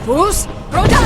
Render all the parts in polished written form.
Fus, Roda!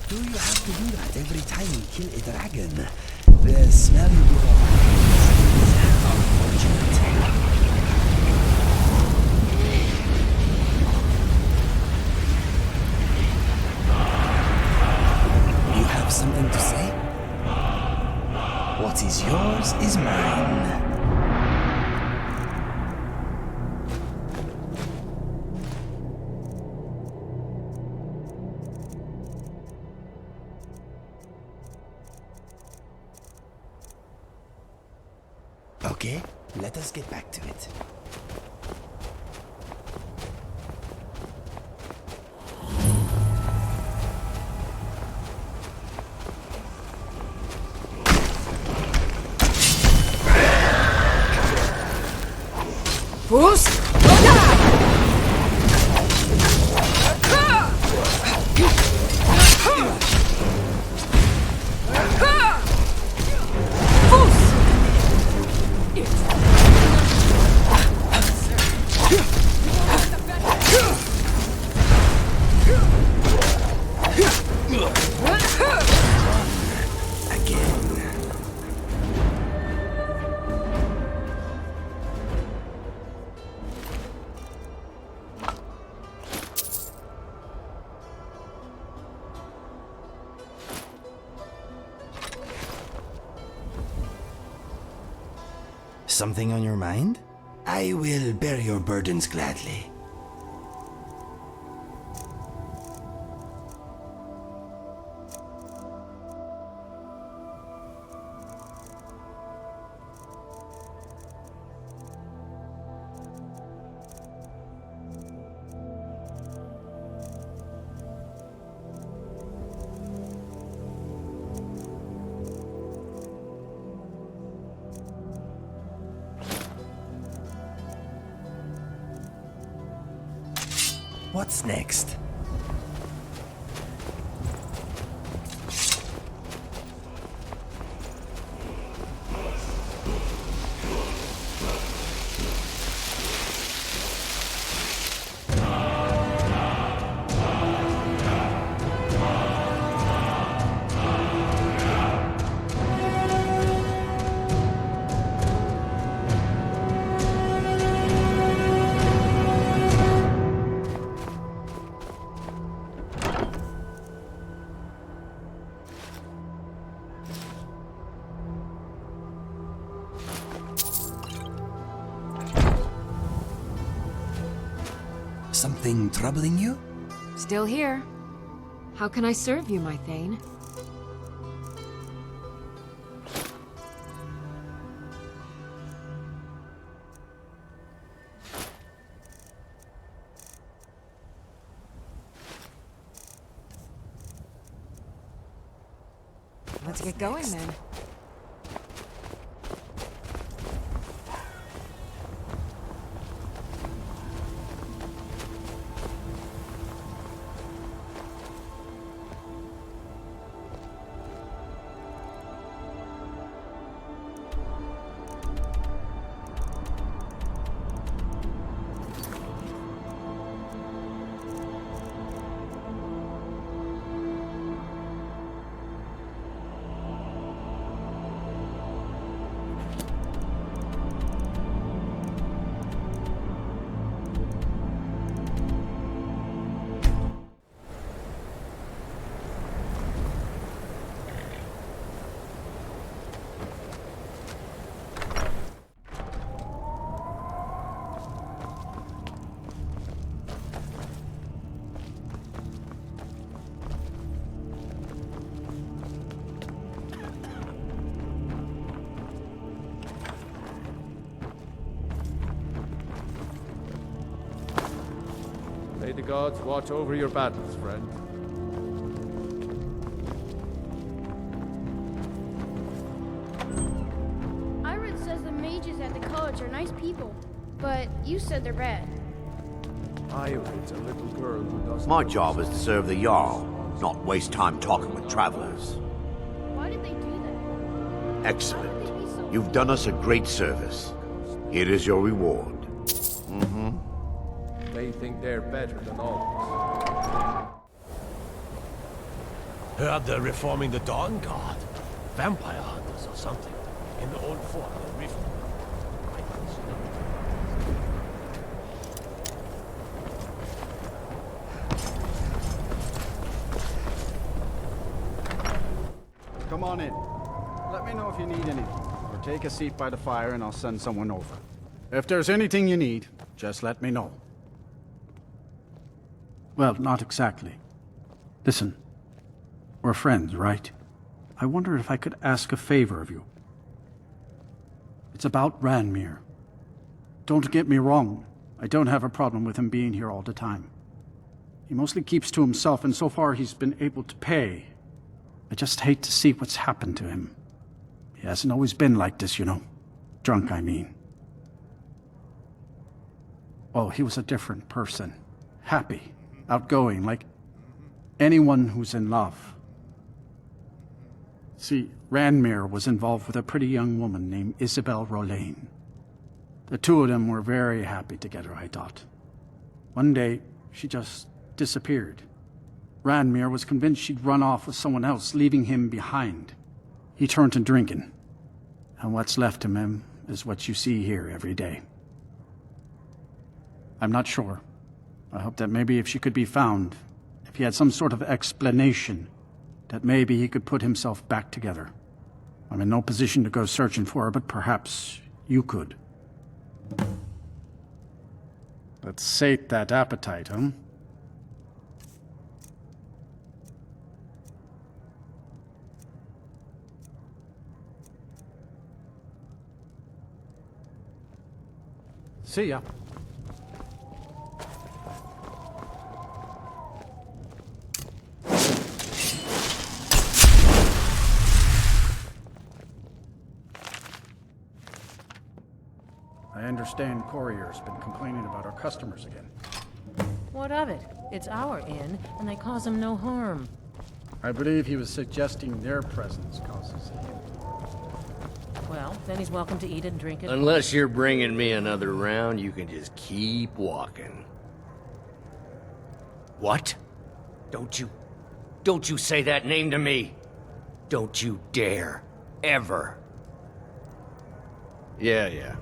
Do you have to do that every time you kill a dragon? The smell you give off is unfortunate. You have something to say? What is yours is mine. Okay, let us get back to it. Fus, Roda! Something on your mind? I will bear your burdens gladly. What's next? Something troubling you? Still here. How can I serve you, my Thane? Let's get going then. May the gods watch over your battles, friend. Irid says the mages at the college are nice people, but you said they're bad. Irid's a little girl who doesn't... My job is to serve the Jarl, not waste time talking with travelers. Why did they do that? Excellent. Why would they be so... You've done us a great service. Here is your reward. They think they're better than all of us. Heard they're reforming the Dawn Guard. Vampire hunters or something. In the old fort, the rift. Come on in. Let me know if you need anything. Or take a seat by the fire and I'll send someone over. If there's anything you need, just let me know. Well, not exactly. Listen, we're friends, right? I wonder if I could ask a favor of you. It's about Ranmir. Don't get me wrong. I don't have a problem with him being here all the time. He mostly keeps to himself, and so far he's been able to pay. I just hate to see what's happened to him. He hasn't always been like this, you know. Drunk, I mean. Oh, he was a different person. Happy, outgoing, like anyone who's in love. See, Ranmir was involved with a pretty young woman named Isabel Rolain. The two of them were very happy together, I thought. One day, she just disappeared. Ranmir was convinced she'd run off with someone else, leaving him behind. He turned to drinking. And what's left of him is what you see here every day. I'm not sure. I hope that maybe if she could be found, if he had some sort of explanation, that maybe he could put himself back together. I'm in no position to go searching for her, but perhaps you could. Let's sate that appetite, huh? See ya. I understand Courier's been complaining about our customers again. What of it? It's our inn, and they cause him no harm. I believe he was suggesting their presence causes him. Well, then he's welcome to eat it and drink it. Unless you're bringing me another round, you can just keep walking. What? Don't you say that name to me. Don't you dare. Ever. Yeah.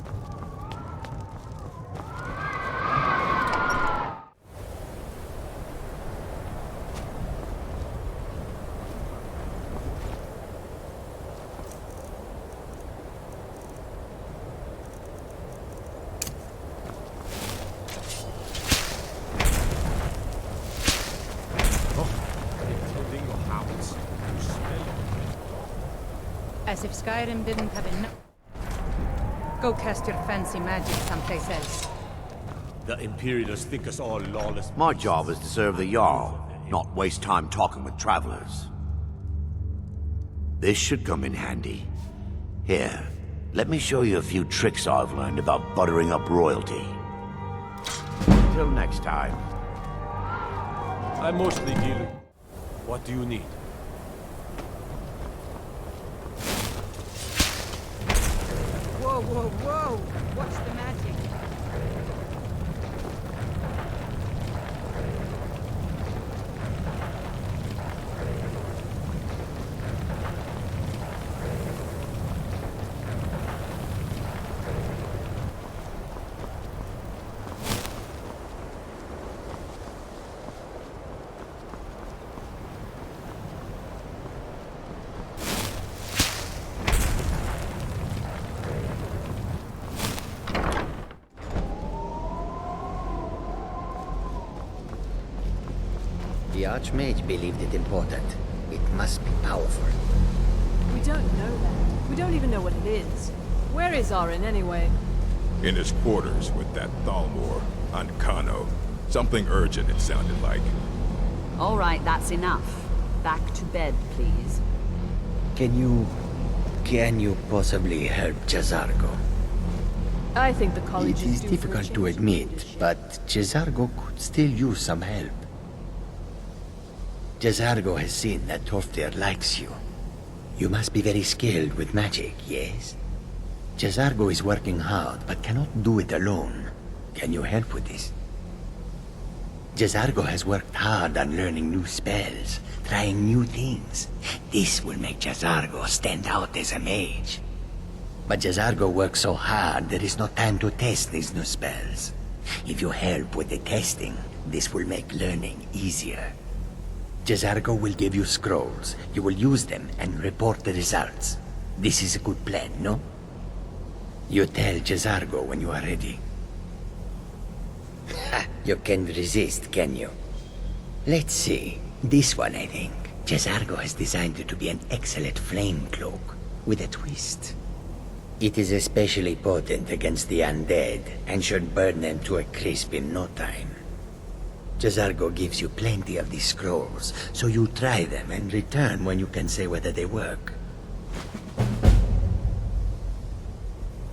As if Skyrim didn't have enough. Go cast your fancy magic someplace else. The Imperialists think us all lawless. My job is to serve the Jarl, not waste time talking with travelers. This should come in handy. Here, let me show you a few tricks I've learned about buttering up royalty. Till next time. I'm mostly dealing. What do you need? Whoa, whoa, whoa! What's the magic? The Archmage believed it important. It must be powerful. We don't know that. We don't even know what it is. Where is Arin anyway? In his quarters with that Thalmor on Kano. Something urgent, it sounded like. All right, that's enough. Back to bed, please. Can you possibly help Jazargo? I think the college It is difficult to admit, but Jazargo could still use some help. Jazargo has seen that Toftir likes you. You must be very skilled with magic, yes? Jazargo is working hard, but cannot do it alone. Can you help with this? Jazargo has worked hard on learning new spells, trying new things. This will make Jazargo stand out as a mage. But Jazargo works so hard, there is no time to test these new spells. If you help with the testing, this will make learning easier. Jazargo will give you scrolls. You will use them and report the results. This is a good plan, no? You tell Jazargo when you are ready. Ha! You can't resist, can you? Let's see. This one, I think. Jazargo has designed it to be an excellent flame cloak, with a twist. It is especially potent against the undead, and should burn them to a crisp in no time. Jazargo gives you plenty of these scrolls, so you try them and return when you can say whether they work.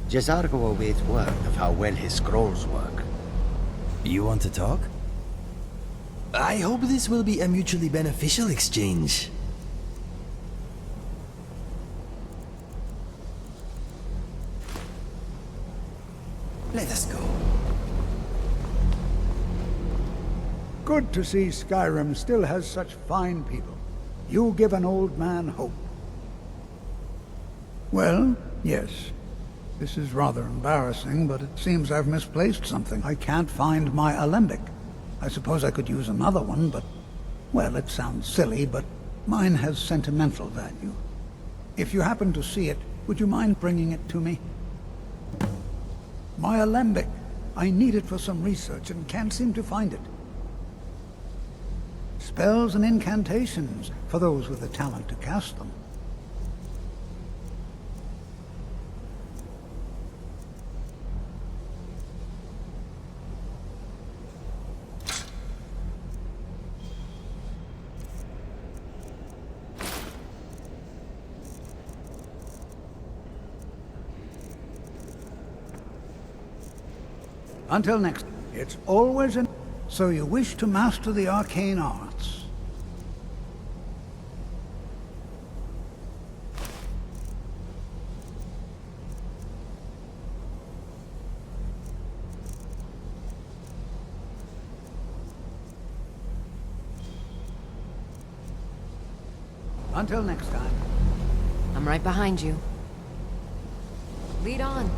Jazargo awaits word of how well his scrolls work. You want to talk? I hope this will be a mutually beneficial exchange. Let us go. Good to see Skyrim still has such fine people. You give an old man hope. Well, yes. This is rather embarrassing, but it seems I've misplaced something. I can't find my alembic. I suppose I could use another one, but... well, it sounds silly, but mine has sentimental value. If you happen to see it, would you mind bringing it to me? My alembic. I need it for some research and can't seem to find it. Spells and incantations, for those with the talent to cast them. Until next, it's always an... So you wish to master the arcane arts? Until next time. I'm right behind you. Lead on.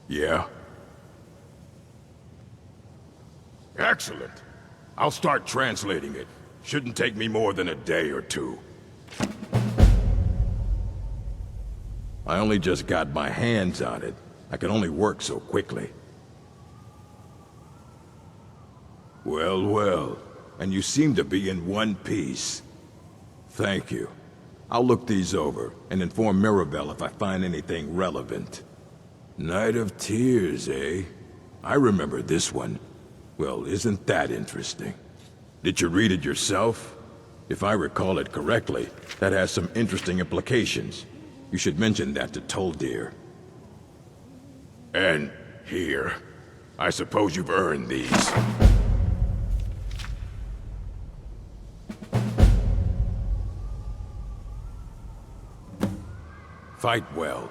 Yeah? Excellent. I'll start translating it. Shouldn't take me more than a day or two. I only just got my hands on it. I can only work so quickly. Well, well. And you seem to be in one piece. Thank you. I'll look these over and inform Mirabelle if I find anything relevant. Night of Tears, eh? I remember this one. Well, isn't that interesting? Did you read it yourself? If I recall it correctly, that has some interesting implications. You should mention that to Toldir. And here. I suppose you've earned these. Fight well.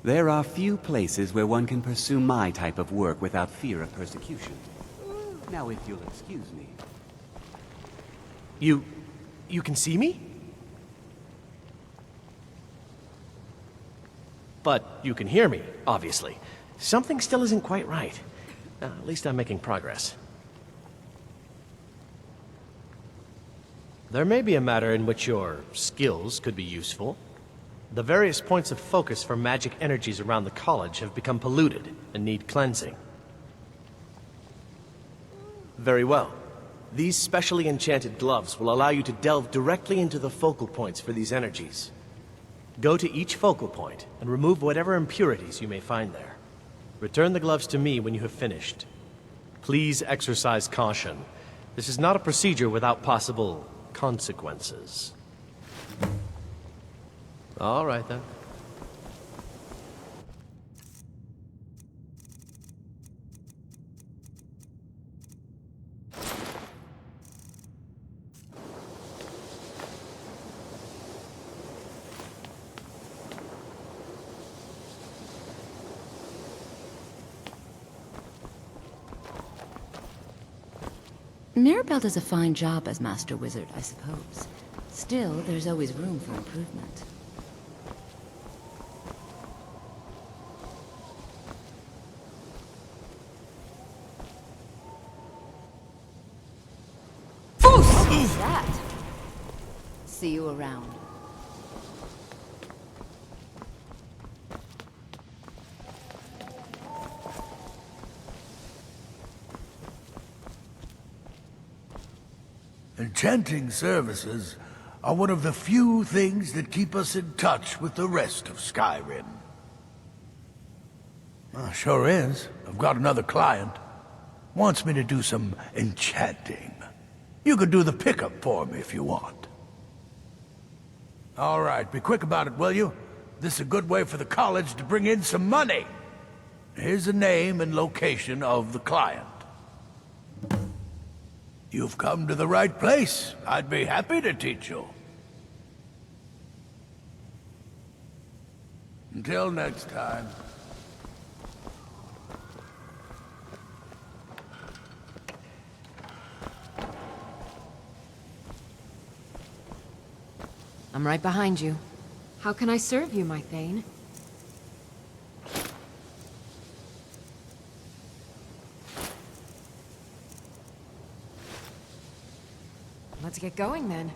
There are few places where one can pursue my type of work without fear of persecution. Now, if you'll excuse me. You can see me? But you can hear me, obviously. Something still isn't quite right. At least I'm making progress. There may be a matter in which your skills could be useful. The various points of focus for magic energies around the college have become polluted and need cleansing. Very well. These specially enchanted gloves will allow you to delve directly into the focal points for these energies. Go to each focal point and remove whatever impurities you may find there. Return the gloves to me when you have finished. Please exercise caution. This is not a procedure without possible consequences. All right, then. Mirabelle does a fine job as Master Wizard, I suppose. Still, there's always room for improvement. What's that? See you around. Enchanting services are one of the few things that keep us in touch with the rest of Skyrim. Sure is. I've got another client. Wants me to do some enchanting. You could do the pickup for me if you want. All right, be quick about it, will you? This is a good way for the college to bring in some money. Here's the name and location of the client. You've come to the right place. I'd be happy to teach you. Until next time. I'm right behind you. How can I serve you, my Thane? Let's get going then.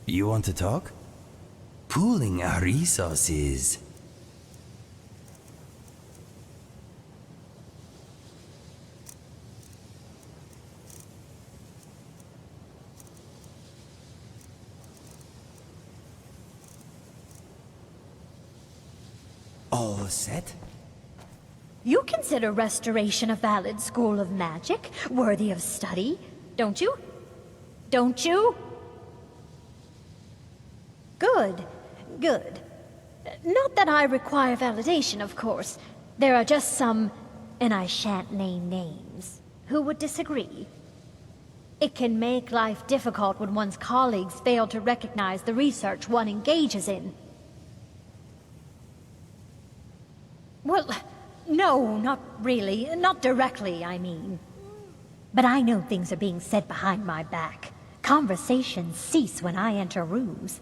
You want to talk? Pooling our resources. All set? You consider restoration a valid school of magic, worthy of study, don't you? Don't you? Good, good. Not that I require validation, of course. There are just some, and I shan't name names, who would disagree. It can make life difficult when one's colleagues fail to recognize the research one engages in. Well, no, not really. Not directly, I mean. But I know things are being said behind my back. Conversations cease when I enter rooms.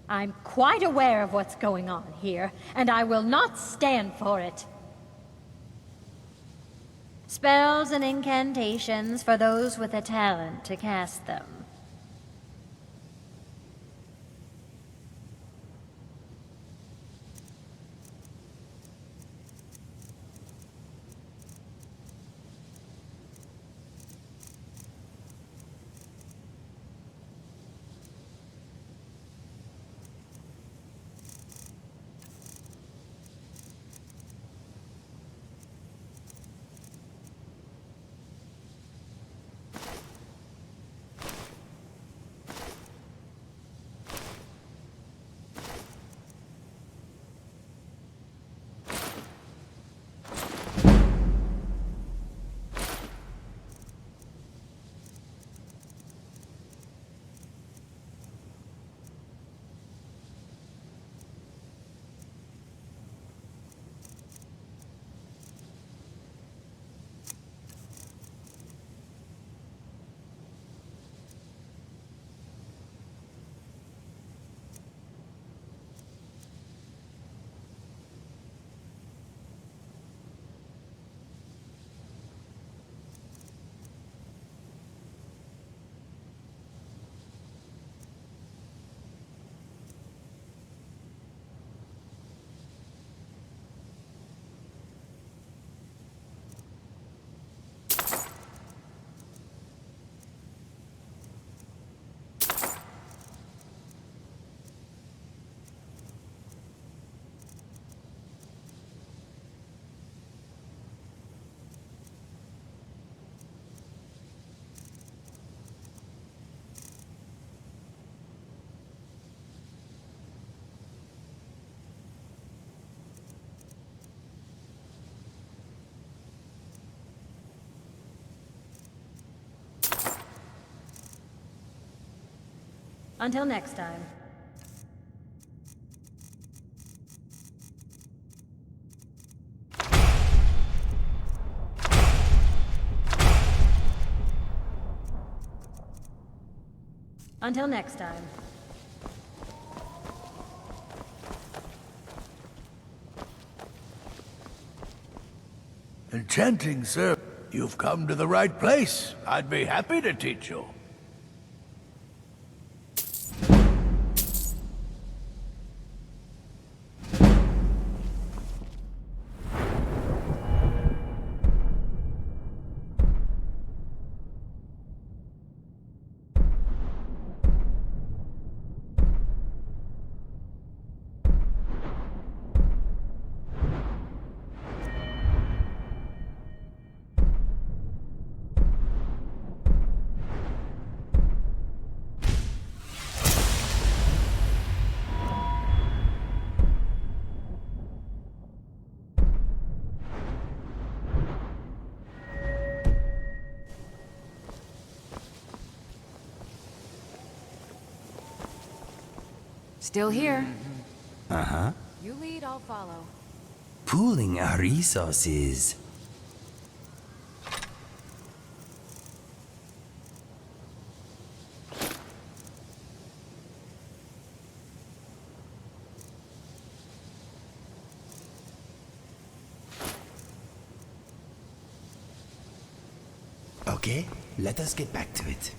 I'm quite aware of what's going on here, and I will not stand for it. Spells and incantations for those with a talent to cast them. Until next time. Until next time. Enchanting, sir. You've come to the right place. I'd be happy to teach you. Still here. Uh-huh. You lead, I'll follow. Pooling our resources. Okay, let us get back to it.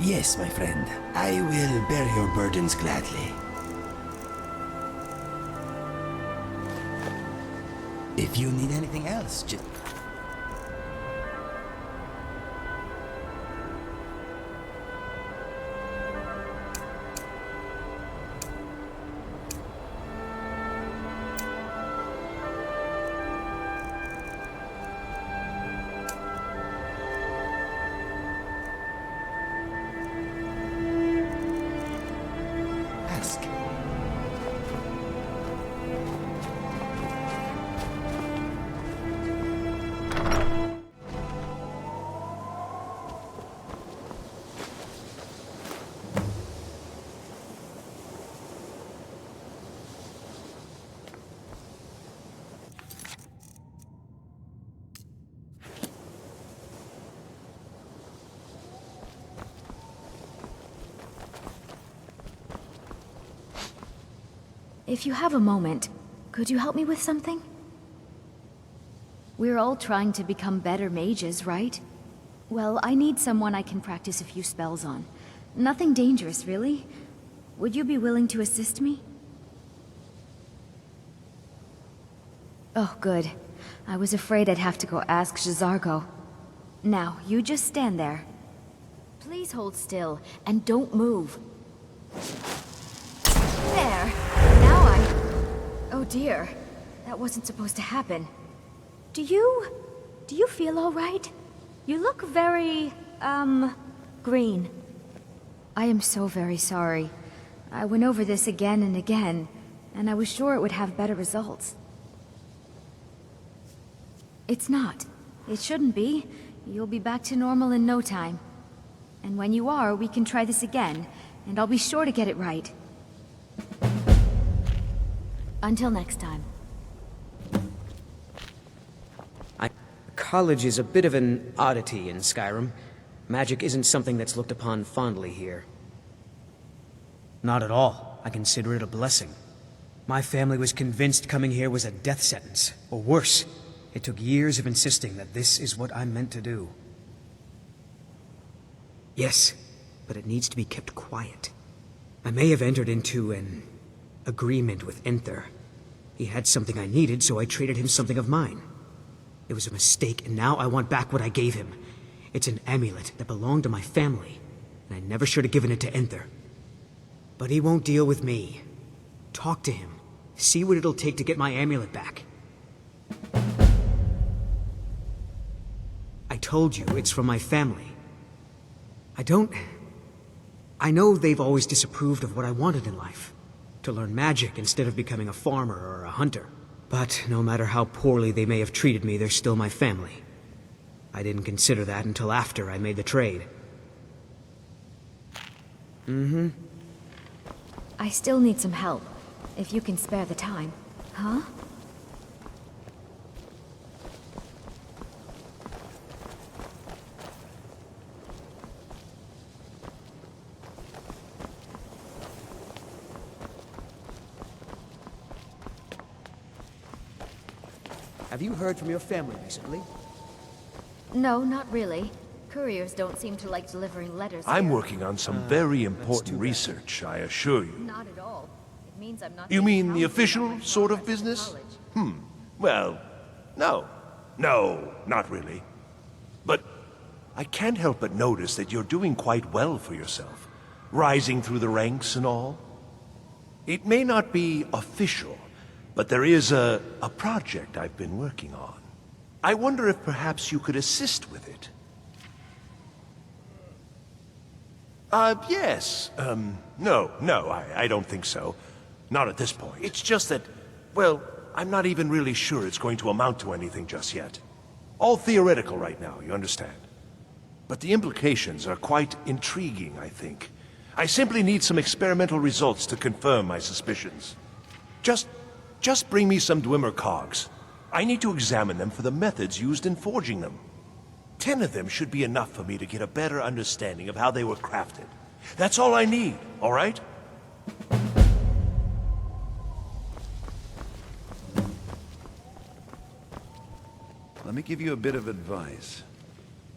Yes, my friend. I will bear your burdens gladly. If you need anything else, just... If you have a moment, could you help me with something? We're all trying to become better mages, right? Well, I need someone I can practice a few spells on. Nothing dangerous, really. Would you be willing to assist me? Oh, good. I was afraid I'd have to go ask J'zargo. Now, you just stand there. Please hold still, and don't move. There! Now oh dear. That wasn't supposed to happen. Do you feel all right? You look very, green. I am so very sorry. I went over this again and again, and I was sure it would have better results. It's not. It shouldn't be. You'll be back to normal in no time. And when you are, we can try this again, and I'll be sure to get it right. Until next time. College is a bit of an oddity in Skyrim. Magic isn't something that's looked upon fondly here. Not at all. I consider it a blessing. My family was convinced coming here was a death sentence, or worse. It took years of insisting that this is what I'm meant to do. Yes, but it needs to be kept quiet. I may have entered into an agreement with Enther. He had something I needed, so I traded him something of mine. It was a mistake, and now I want back what I gave him. It's an amulet that belonged to my family, and I never should have given it to Enther. But he won't deal with me. Talk to him. See what it'll take to get my amulet back. I told you, it's from my family. I know they've always disapproved of what I wanted in life. To learn magic instead of becoming a farmer or a hunter. But no matter how poorly they may have treated me, they're still my family. I didn't consider that until after I made the trade. Mm-hmm. I still need some help, if you can spare the time. Huh? Have you heard from your family recently? No, not really. Couriers don't seem to like delivering letters I'm here. working on some very important research, I assure you. Not at all. It means I'm not... You mean the official sort of business? Well, no. No, not really. But I can't help but notice that you're doing quite well for yourself. Rising through the ranks and all. It may not be official, but there is a project I've been working on. I wonder if perhaps you could assist with it. Yes. No, I don't think so. Not at this point. It's just that, well, I'm not even really sure it's going to amount to anything just yet. All theoretical right now, you understand. But the implications are quite intriguing, I think. I simply need some experimental results to confirm my suspicions. Just bring me some Dwemer cogs. I need to examine them for the methods used in forging them. 10 of them should be enough for me to get a better understanding of how they were crafted. That's all I need, all right? Let me give you a bit of advice.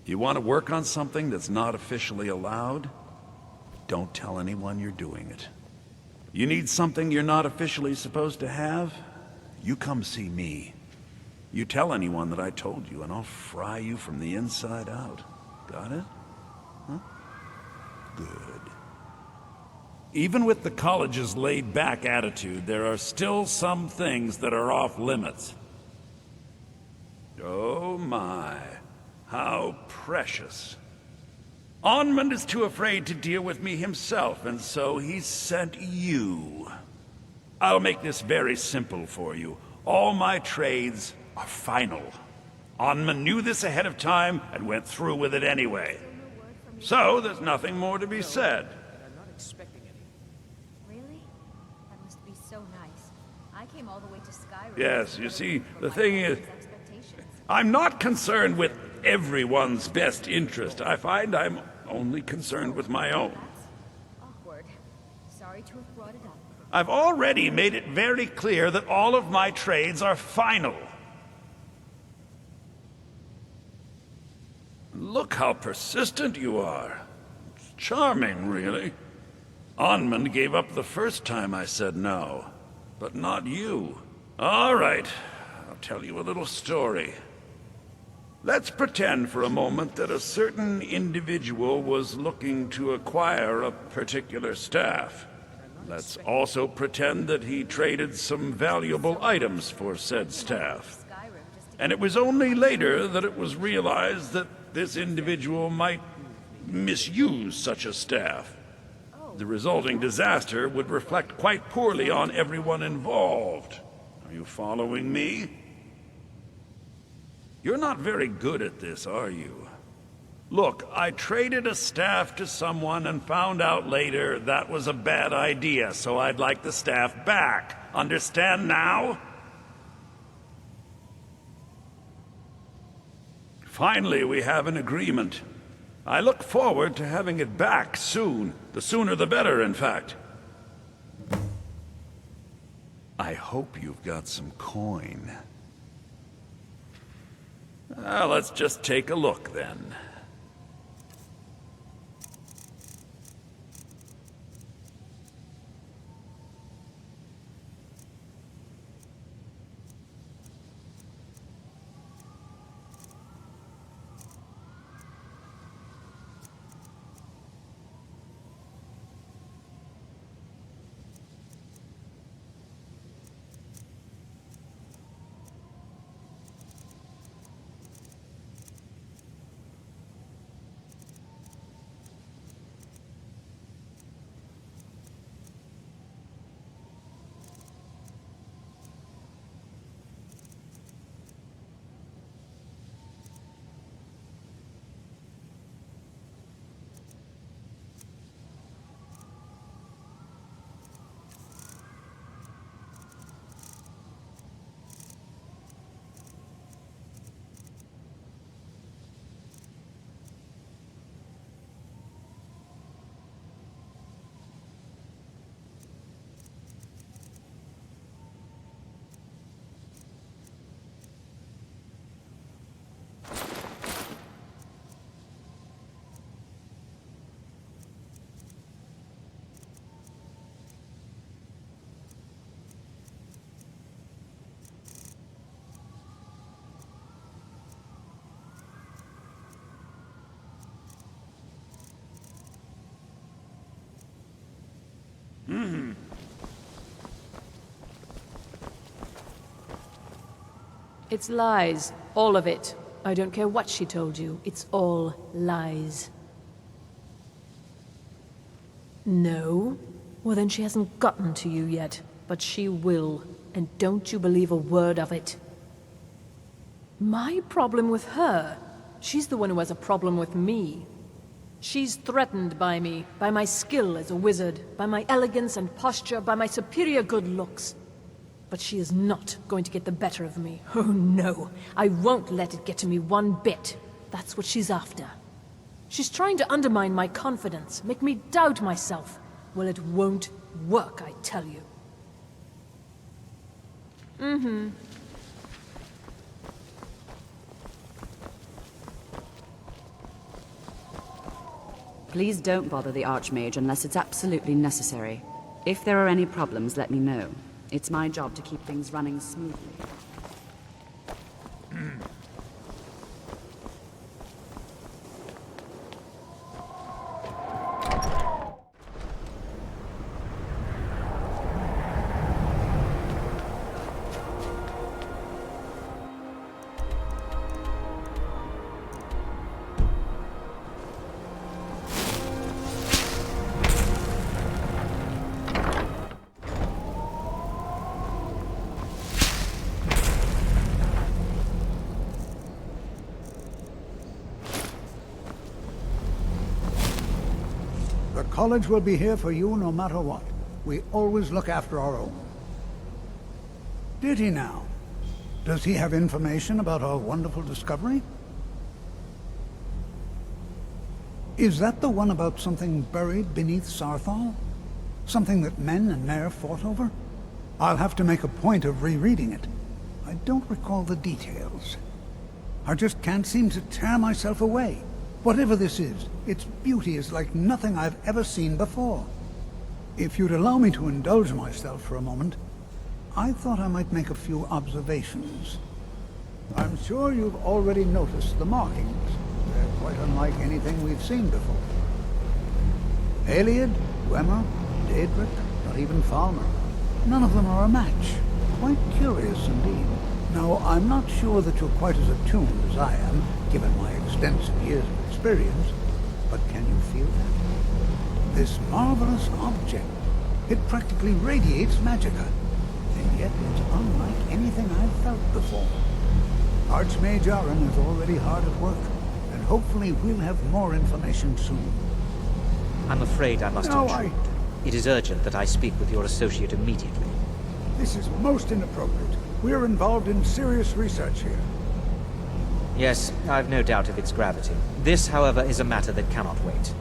You want to work on something that's not officially allowed? Don't tell anyone you're doing it. You need something you're not officially supposed to have? You come see me. You tell anyone that I told you, and I'll fry you from the inside out. Got it? Huh? Good. Even with the college's laid-back attitude, there are still some things that are off-limits. Oh my, how precious. Onmund is too afraid to deal with me himself, and so he sent you. I'll make this very simple for you. All my trades are final. Onmund knew this ahead of time and went through with it anyway. So there's nothing more to be said. Really? That must be so nice. I came all the way to Skyrim. Yes, you see, the thing is, I'm not concerned with everyone's best interest. I find I'm only concerned with my own. Awkward. Sorry to have brought it up. I've already made it very clear that all of my trades are final. Look how persistent you are. It's charming, really. Onmund gave up the first time I said no, but not you. All right, I'll tell you a little story. Let's pretend for a moment that a certain individual was looking to acquire a particular staff. Let's also pretend that he traded some valuable items for said staff. And it was only later that it was realized that this individual might misuse such a staff. The resulting disaster would reflect quite poorly on everyone involved. Are you following me? You're not very good at this, are you? Look, I traded a staff to someone and found out later that was a bad idea, so I'd like the staff back. Understand now? Finally, we have an agreement. I look forward to having it back soon. The sooner the better, in fact. I I hope you've got some coin. Let's just take a look then. It's lies. All of it. I don't care what she told you. It's all lies. No? Well, then she hasn't gotten to you yet. But she will. And don't you believe a word of it. My problem with her? She's the one who has a problem with me. She's threatened by me, by my skill as a wizard, by my elegance and posture, by my superior good looks. But she is not going to get the better of me. Oh no, I won't let it get to me one bit. That's what she's after. She's trying to undermine my confidence, make me doubt myself. Well, it won't work, I tell you. Mm-hmm. Please don't bother the Archmage unless it's absolutely necessary. If there are any problems, let me know. It's my job to keep things running smoothly. The college will be here for you no matter what. We always look after our own. Did he now? Does he have information about our wonderful discovery? Is that the one about something buried beneath Sarthal? Something that men and Mare fought over? I'll have to make a point of rereading it. I don't recall the details. I just can't seem to tear myself away. Whatever this is, its beauty is like nothing I've ever seen before. If you'd allow me to indulge myself for a moment, I thought I might make a few observations. I'm sure you've already noticed the markings. They're quite unlike anything we've seen before. Aliad, Dwemer, Daedric, not even Falmer. None of them are a match. Quite curious indeed. Now, I'm not sure that you're quite as attuned as I am, given my extensive years of experience, but can you feel that? This marvelous object, it practically radiates magicka, and yet it's unlike anything I've felt before. Archmage Aaron is already hard at work, and hopefully we'll have more information soon. I'm afraid I must intrude. It is urgent that I speak with your associate immediately. This is most inappropriate. We're involved in serious research here. Yes, I've no doubt of its gravity. This, however, is a matter that cannot wait.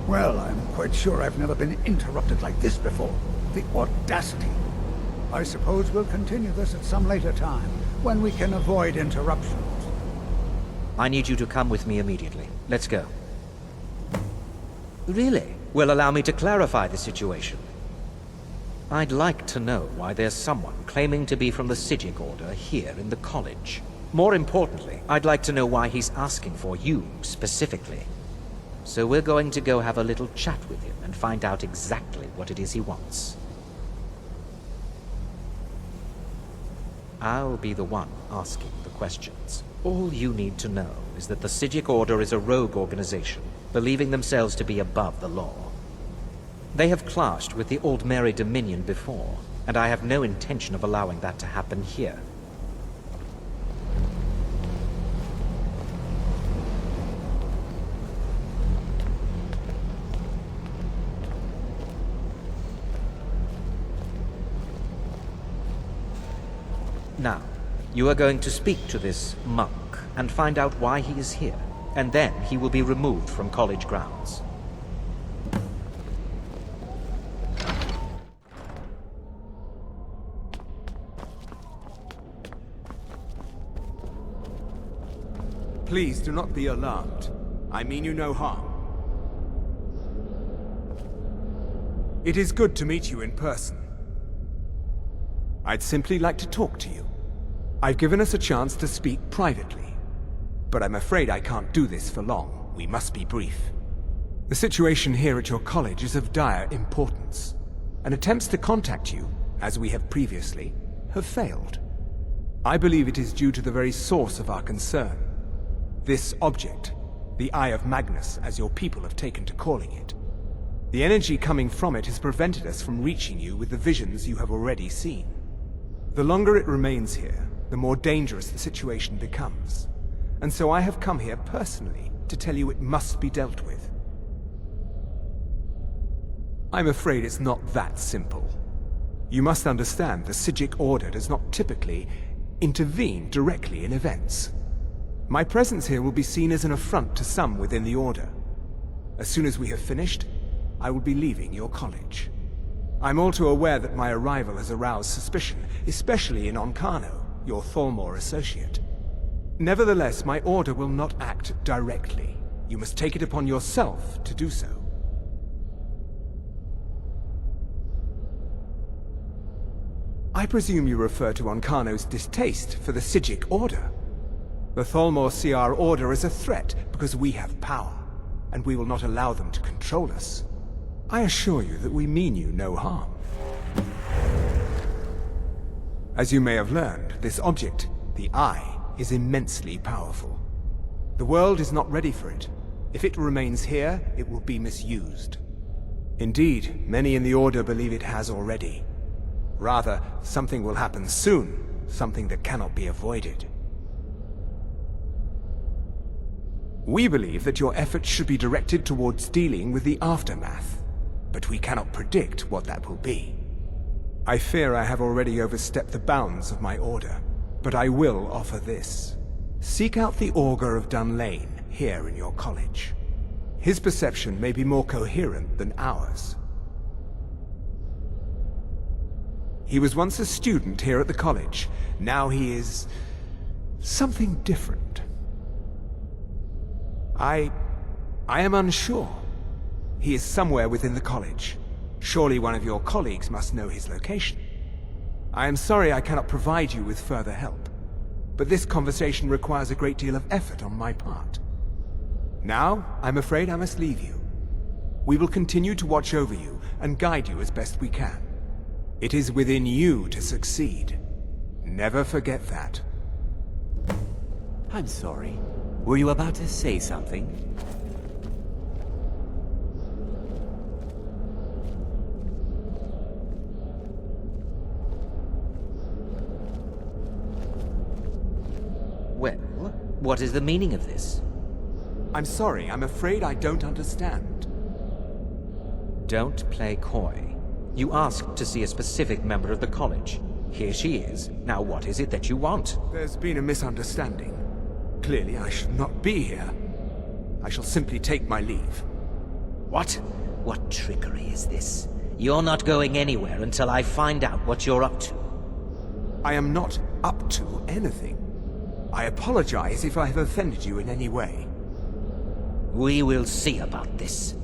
Well, I'm quite sure I've never been interrupted like this before. The audacity. I suppose we'll continue this at some later time, when we can avoid interruptions. I need you to come with me immediately. Let's go. Really? Well, allow me to clarify the situation. I'd like to know why there's someone claiming to be from the Psijic Order here in the college. More importantly, I'd like to know why he's asking for you, specifically. So we're going to go have a little chat with him and find out exactly what it is he wants. I'll be the one asking the questions. All you need to know is that the Psijic Order is a rogue organization, believing themselves to be above the law. They have clashed with the Old Mary Dominion before, and I have no intention of allowing that to happen here. Now, you are going to speak to this monk and find out why he is here, and then he will be removed from college grounds. Please do not be alarmed. I mean you no harm. It is good to meet you in person. I'd simply like to talk to you. I've given us a chance to speak privately, but I'm afraid I can't do this for long. We must be brief. The situation here at your college is of dire importance, and attempts to contact you, as we have previously, have failed. I believe it is due to the very source of our concern. This object, the Eye of Magnus, as your people have taken to calling it. The energy coming from it has prevented us from reaching you with the visions you have already seen. The longer it remains here, the more dangerous the situation becomes. And so I have come here personally to tell you it must be dealt with. I'm afraid it's not that simple. You must understand the Psijic Order does not typically intervene directly in events. My presence here will be seen as an affront to some within the Order. As soon as we have finished, I will be leaving your college. I'm all too aware that my arrival has aroused suspicion, especially in Onkano, your Thalmor associate. Nevertheless, my Order will not act directly. You must take it upon yourself to do so. I presume you refer to Onkano's distaste for the Psijic Order. The Thalmor see our Order as a threat because we have power, and we will not allow them to control us. I assure you that we mean you no harm. As you may have learned, this object, the Eye, is immensely powerful. The world is not ready for it. If it remains here, it will be misused. Indeed, many in the Order believe it has already. Rather, something will happen soon, something that cannot be avoided. We believe that your efforts should be directed towards dealing with the aftermath, but we cannot predict what that will be. I fear I have already overstepped the bounds of my Order, but I will offer this. Seek out the Augur of Dunlane here in your college. His perception may be more coherent than ours. He was once a student here at the college. Now he is something different. I am unsure. He is somewhere within the college. Surely one of your colleagues must know his location. I am sorry I cannot provide you with further help, but this conversation requires a great deal of effort on my part. Now, I'm afraid I must leave you. We will continue to watch over you and guide you as best we can. It is within you to succeed. Never forget that. I'm sorry. Were you about to say something? Well, what is the meaning of this? I'm sorry, I'm afraid I don't understand. Don't play coy. You asked to see a specific member of the college. Here she is. Now what is it that you want? There's been a misunderstanding. Clearly I should not be here. I shall simply take my leave. What? What trickery is this? You're not going anywhere until I find out what you're up to. I am not up to anything. I apologize if I have offended you in any way. We will see about this.